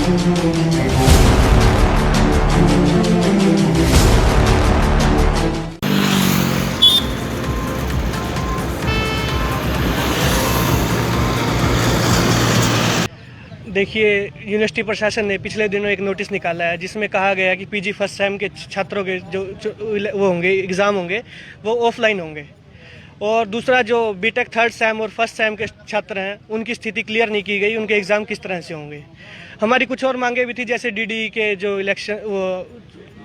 देखिए, यूनिवर्सिटी प्रशासन ने पिछले दिनों एक नोटिस निकाला है जिसमें कहा गया कि पीजी फर्स्ट सेम के छात्रों के जो वो होंगे एग्ज़ाम होंगे वो ऑफलाइन होंगे, और दूसरा जो बीटेक थर्ड सेम और फर्स्ट सेम के छात्र हैं उनकी स्थिति क्लियर नहीं की गई, उनके एग्ज़ाम किस तरह से होंगे। हमारी कुछ और मांगे भी थी, जैसे डीडी के जो इलेक्शन वो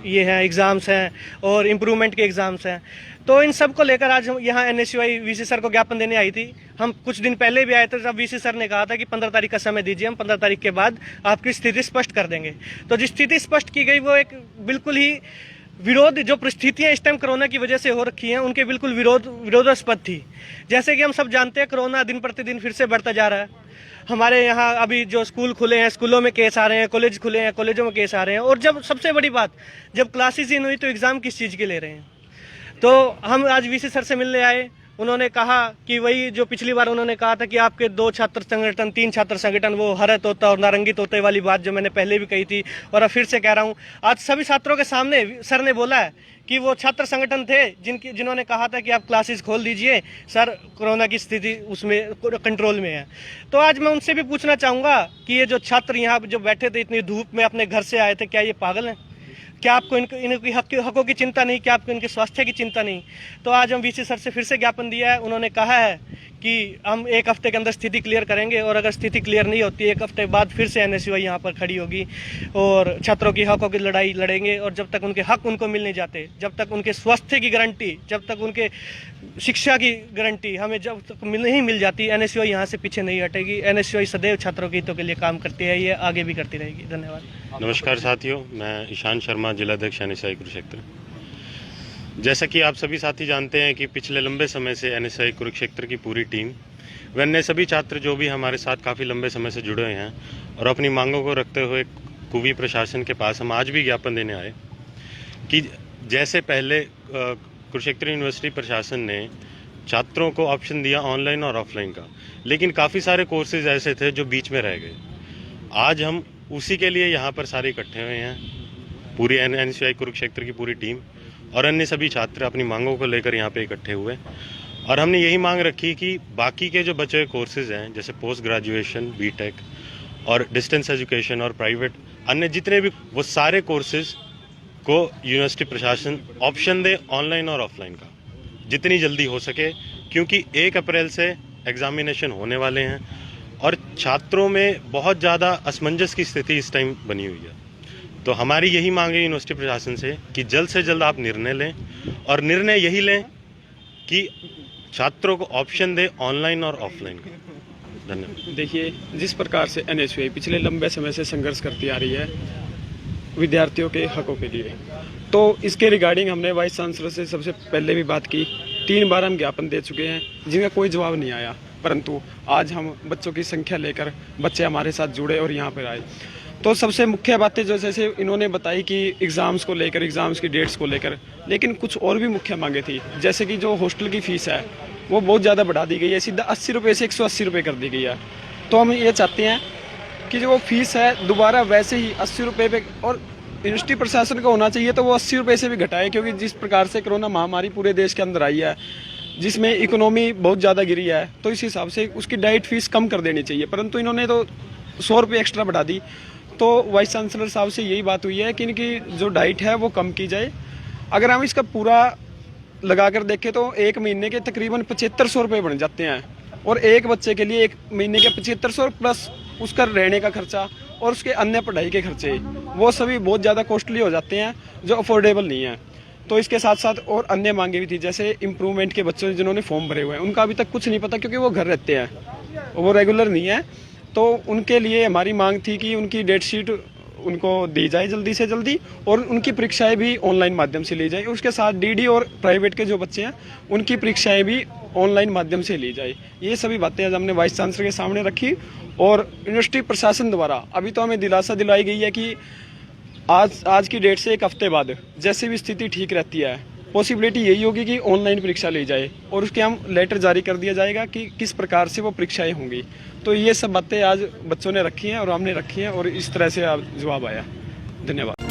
ये हैं एग्ज़ाम्स हैं और इम्प्रूवमेंट के एग्ज़ाम्स हैं। तो इन सब को लेकर आज हम यहाँ एनएसयूआई वीसी सर को ज्ञापन देने आई थी। हम कुछ दिन पहले भी आए थे, तब वीसी सर ने कहा था कि 15 तारीख का समय दीजिए, हम 15 तारीख के बाद आपकी स्थिति स्पष्ट कर देंगे। तो जिस स्थिति स्पष्ट की गई वो एक बिल्कुल ही विरोध, जो परिस्थितियाँ इस टाइम कोरोना की वजह से हो रखी हैं उनके बिल्कुल विरोधास्पद थी। जैसे कि हम सब जानते हैं कोरोना दिन प्रतिदिन फिर से बढ़ता जा रहा है। हमारे यहाँ अभी जो स्कूल खुले हैं, स्कूलों में केस आ रहे हैं, कॉलेज खुले हैं, कॉलेजों में केस आ रहे हैं, और जब सबसे बड़ी बात, जब क्लासेस ही नहीं हुई तो एग्ज़ाम किस चीज़ के ले रहे हैं। तो हम आज वीसी सर से मिलने आए। उन्होंने कहा कि वही जो पिछली बार उन्होंने कहा था कि आपके 2 छात्र संगठन 3 छात्र संगठन, वो हरा तोता और नारंगी तोते वाली बात जो मैंने पहले भी कही थी और अब फिर से कह रहा हूँ। आज सभी छात्रों के सामने सर ने बोला है कि वो छात्र संगठन थे जिन्होंने कहा था कि आप क्लासेस खोल दीजिए सर, कोरोना की स्थिति उसमें कंट्रोल में है। तो आज मैं उनसे भी पूछना चाहूँगा कि ये जो छात्र यहाँ जो बैठे थे इतनी धूप में अपने घर से आए थे, क्या ये पागल हैं? क्या आपको इनकी हकों की चिंता नहीं? क्या आपको इनके स्वास्थ्य की चिंता नहीं? तो आज हम वीसी सर से फिर से ज्ञापन दिया है। उन्होंने कहा है कि हम 1 हफ्ते के अंदर स्थिति क्लियर करेंगे, और अगर स्थिति क्लियर नहीं होती 1 हफ्ते बाद फिर से एनएसयूआई यहाँ पर खड़ी होगी और छात्रों की हकों की लड़ाई लड़ेंगे। और जब तक उनके हक उनको मिल नहीं जाते, जब तक उनके स्वास्थ्य की गारंटी, जब तक उनके शिक्षा की गारंटी हमें जब तक नहीं मिल जाती, एनएसयूआई यहाँ से पीछे नहीं हटेगी। एनएसयूआई सदैव छात्रों के हितों के लिए काम करती है, ये आगे भी करती रहेगी। धन्यवाद। नमस्कार साथियों, मैं ईशान शर्मा, जिलाध्यक्ष एनएसयूआई कुरुक्षेत्र। जैसा कि आप सभी साथी जानते हैं कि पिछले लंबे समय से एनएसयूआई कुरुक्षेत्र की पूरी टीम व अन्य सभी छात्र जो भी हमारे साथ काफ़ी लंबे समय से जुड़े हुए हैं और अपनी मांगों को रखते हुए कुवी प्रशासन के पास हम आज भी ज्ञापन देने आए कि जैसे पहले कुरुक्षेत्र यूनिवर्सिटी प्रशासन ने छात्रों को ऑप्शन दिया ऑनलाइन और ऑफलाइन का, लेकिन काफ़ी सारे कोर्सेज ऐसे थे जो बीच में रह गए। आज हम उसी के लिए यहाँ पर सारे इकट्ठे हुए हैं, पूरी एनएसयूआई कुरुक्षेत्र की पूरी टीम और अन्य सभी छात्र अपनी मांगों को लेकर यहाँ पे इकट्ठे हुए, और हमने यही मांग रखी कि बाकी के जो बचे हुए कोर्सेज हैं जैसे पोस्ट ग्रेजुएशन, बीटेक और डिस्टेंस एजुकेशन और प्राइवेट अन्य जितने भी, वो सारे कोर्सेज को यूनिवर्सिटी प्रशासन ऑप्शन दे ऑनलाइन और ऑफलाइन का जितनी जल्दी हो सके, क्योंकि 1 अप्रैल से एग्जामिनेशन होने वाले हैं और छात्रों में बहुत ज़्यादा असमंजस की स्थिति इस टाइम बनी हुई है। तो हमारी यही मांग है यूनिवर्सिटी प्रशासन से कि जल्द से जल्द आप निर्णय लें, और निर्णय यही लें कि छात्रों को ऑप्शन दे ऑनलाइन और ऑफलाइन का। धन्यवाद। देखिए, जिस प्रकार से एनएसयूआई पिछले लंबे समय से संघर्ष करती आ रही है विद्यार्थियों के हकों के लिए, तो इसके रिगार्डिंग हमने वाइस चांसलर से सबसे पहले भी बात की। 3 बार हम ज्ञापन दे चुके हैं जिनका कोई जवाब नहीं आया, परंतु आज हम बच्चों की संख्या लेकर बच्चे हमारे साथ जुड़े और यहाँ पर आए। तो सबसे मुख्य बातें जो जैसे इन्होंने बताई कि एग्ज़ाम्स को लेकर, एग्ज़ाम्स की डेट्स को लेकर, लेकिन कुछ और भी मुख्य मांगे थी, जैसे कि जो हॉस्टल की फ़ीस है वो बहुत ज़्यादा बढ़ा दी गई है, सीधा 80 रुपये से 180 रुपये कर दी गई है। तो हम ये चाहते हैं कि जो फ़ीस है दोबारा वैसे ही 80 रुपये पे, और यूनिवर्सिटी प्रशासन को होना चाहिए तो वो 80 रुपये से भी घटाए, क्योंकि जिस प्रकार से कोरोना महामारी पूरे देश के अंदर आई है, जिसमें इकोनॉमी बहुत ज़्यादा गिरी है, तो इस हिसाब से उसकी डाइट फीस कम कर देनी चाहिए, परंतु इन्होंने तो 100 रुपये एक्स्ट्रा बढ़ा दी। तो वाइस चांसलर साहब से यही बात हुई है कि इनकी जो डाइट है वो कम की जाए। अगर हम इसका पूरा लगा कर देखें तो 1 महीने के तकरीबन 7500 रुपये बन जाते हैं, और एक बच्चे के लिए 1 महीने के 7500 प्लस उसका रहने का खर्चा और उसके अन्य पढ़ाई के खर्चे, वो सभी बहुत ज़्यादा कॉस्टली हो जाते हैं जो अफोर्डेबल नहीं है। तो इसके साथ साथ और अन्य मांगे भी थी, जैसे इम्प्रूवमेंट के बच्चों जिन्होंने फॉर्म भरे हुए हैं उनका अभी तक कुछ नहीं पता, क्योंकि वो घर रहते हैं, वो रेगुलर नहीं है। तो उनके लिए हमारी मांग थी कि उनकी डेट शीट उनको दी जाए जल्दी से जल्दी, और उनकी परीक्षाएं भी ऑनलाइन माध्यम से ली जाए। उसके साथ डीडी और प्राइवेट के जो बच्चे हैं उनकी परीक्षाएं भी ऑनलाइन माध्यम से ली जाए। ये सभी बातें आज हमने वाइस चांसलर के सामने रखी, और यूनिवर्सिटी प्रशासन द्वारा अभी तो हमें दिलासा दिलाई गई है कि आज की डेट से 1 हफ्ते बाद जैसे भी स्थिति ठीक रहती है पॉसिबिलिटी यही होगी कि ऑनलाइन परीक्षा ली जाए और उसके हम लेटर जारी कर दिया जाएगा कि किस प्रकार से वो परीक्षाएं होंगी। तो ये सब बातें आज बच्चों ने रखी हैं और हमने रखी हैं और इस तरह से जवाब आया। धन्यवाद।